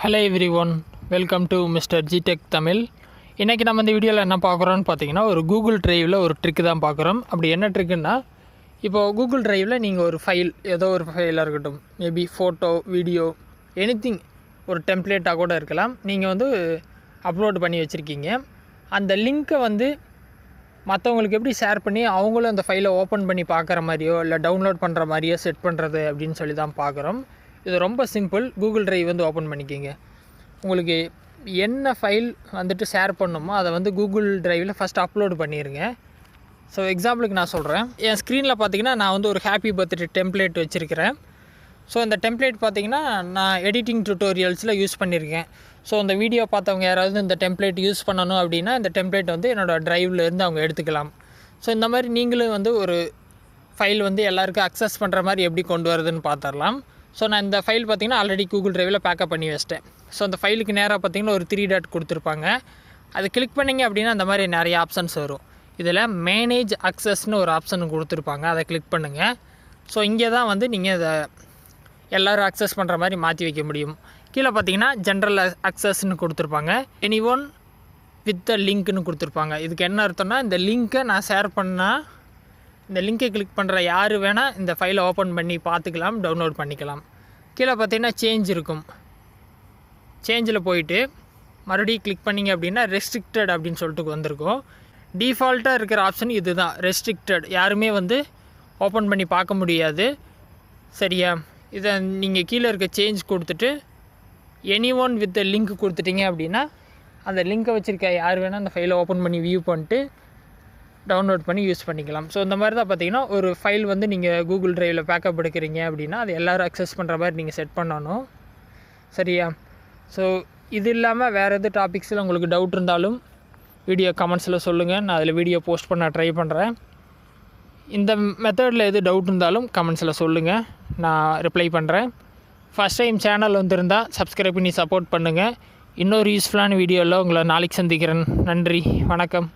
Hello everyone, welcome to mister ஜிடெக் தமிழ். இன்றைக்கி நம்ம இந்த வீடியோவில் என்ன பார்க்குறோன்னு பார்த்தீங்கன்னா, ஒரு கூகுள் ட்ரைவில் ஒரு ட்ரிக்கு தான் பார்க்குறோம். அப்படி என்ன ட்ரிக்குன்னா, இப்போது கூகுள் ட்ரைவில் நீங்கள் ஒரு ஃபைல், ஏதோ ஒரு ஃபைலாக இருக்கட்டும், மேபி ஃபோட்டோ, வீடியோ, எனிதிங், ஒரு டெம்ப்ளேட்டாக கூட இருக்கலாம், நீங்கள் வந்து அப்லோட் பண்ணி வச்சுருக்கீங்க. அந்த லிங்க்கை வந்து மற்றவங்களுக்கு எப்படி ஷேர் பண்ணி அவங்களும் அந்த ஃபைலை ஓப்பன் பண்ணி பார்க்குற மாதிரியோ இல்லை டவுன்லோட் பண்ணுற மாதிரியோ செட் பண்ணுறது அப்படின்னு சொல்லி தான் பார்க்குறோம். இது ரொம்ப சிம்பிள். கூகுள் ட்ரைவ் வந்து ஓப்பன் பண்ணிக்கிங்க. உங்களுக்கு என்ன ஃபைல் வந்துட்டு ஷேர் பண்ணணுமோ அதை வந்து கூகுள் ட்ரைவில் ஃபஸ்ட் அப்லோடு பண்ணிடுங்க. ஸோ எக்ஸாம்பிளுக்கு நான் சொல்கிறேன். என் ஸ்க்ரீனில் பார்த்தீங்கன்னா நான் வந்து ஒரு ஹாப்பி பர்த்டே டெம்ப்ளேட் வச்சுருக்கிறேன். ஸோ இந்த டெம்ப்ளேட் பார்த்திங்கன்னா நான் எடிட்டிங் டுட்டோரியல்ஸில் யூஸ் பண்ணியிருக்கேன். ஸோ அந்த வீடியோ பார்த்தவங்க யாராவது இந்த டெம்ப்ளேட் யூஸ் பண்ணணும் அப்படின்னா இந்த டெம்ப்ளேட் வந்து என்னோடய ட்ரைவ்லேருந்து அவங்க எடுத்துக்கலாம். ஸோ இந்த மாதிரி நீங்களும் வந்து ஒரு ஃபைல் வந்து எல்லாருக்கும் அக்சஸ் பண்ணுற மாதிரி எப்படி கொண்டு வரதுன்னு பார்த்துடலாம். ஸோ நான் இந்த ஃபைல் பார்த்திங்கன்னா ஆல்ரெடி கூகுள் ட்ரைவில் பேக்கப் பண்ணி வச்சிட்டேன். ஸோ அந்த ஃபைலுக்கு நேராக பார்த்திங்கன்னா ஒரு 3 டாட் கொடுத்துருப்பாங்க. அது கிளிக் பண்ணிங்க அப்படின்னா அந்த மாதிரி நிறைய ஆப்ஷன்ஸ் வரும். இதில் மேனேஜ் அக்சஸ்னு ஒரு ஆப்ஷன் கொடுத்துருப்பாங்க. அதை கிளிக் பண்ணுங்கள். ஸோ இங்கே தான் வந்து நீங்கள் இதை எல்லோரும் அக்சஸ் பண்ணுற மாதிரி மாற்றி வைக்க முடியும். கீழே பார்த்தீங்கன்னா ஜென்ரல் அக்சஸ்ன்னு கொடுத்துருப்பாங்க. எனி ஒன் வித் த லிங்க்னு கொடுத்துருப்பாங்க. இதுக்கு என்ன அர்த்தம்னா, இந்த லிங்க்கை நான் ஷேர் பண்ணால் இந்த லிங்கை கிளிக் பண்ணுற யார் வேணால் இந்த ஃபைலை ஓப்பன் பண்ணி பார்த்துக்கலாம், டவுன்லோட் பண்ணிக்கலாம். கீழே பார்த்தீங்கன்னா சேஞ்ச் இருக்கும். சேஞ்சில் போயிட்டு மறுபடியும் கிளிக் பண்ணிங்க அப்படின்னா ரெஸ்ட்ரிக்டட் அப்படின்னு சொல்லிட்டு வந்திருக்கும். டிஃபால்ட்டாக இருக்கிற ஆப்ஷன் இது தான், ரெஸ்ட்ரிக்டட். யாருமே வந்து ஓப்பன் பண்ணி பார்க்க முடியாது. சரியா? இதை நீங்கள் கீழே இருக்க சேஞ்ச் கொடுத்துட்டு எனி ஒன் வித் லிங்க் கொடுத்துட்டிங்க அப்படின்னா அந்த லிங்க்கை வச்சுருக்க யார் வேணால் அந்த ஃபைலை ஓப்பன் பண்ணி வியூ பண்ணிட்டு டவுன்லோட் பண்ணி யூஸ் பண்ணிக்கலாம். ஸோ இந்த மாதிரி தான் பார்த்தீங்கன்னா ஒரு ஃபைல் வந்து நீங்கள் கூகுள் ட்ரைவில் பேக்கப் எடுக்கிறீங்க அப்படின்னா அது எல்லோரும் அக்சஸ் பண்ணுற மாதிரி நீங்கள் செட் பண்ணணும். சரியா? ஸோ இது இல்லாமல் வேறு எது டாபிக்ஸில் உங்களுக்கு டவுட் இருந்தாலும் வீடியோ கமெண்ட்ஸில் சொல்லுங்கள். நான் அதில் வீடியோ போஸ்ட் பண்ண ட்ரை பண்ணுறேன். இந்த மெத்தடில் எது டவுட் இருந்தாலும் கமெண்ட்ஸில் சொல்லுங்கள், நான் ரிப்ளை பண்ணுறேன். ஃபஸ்ட் டைம் சேனல் வந்திருந்தால் சப்ஸ்கிரைப் பண்ணி சப்போர்ட் பண்ணுங்கள். இன்னொரு யூஸ்ஃபுல்லான வீடியோவில் உங்களை நாளைக்கு சந்திக்கிறேன். நன்றி, வணக்கம்.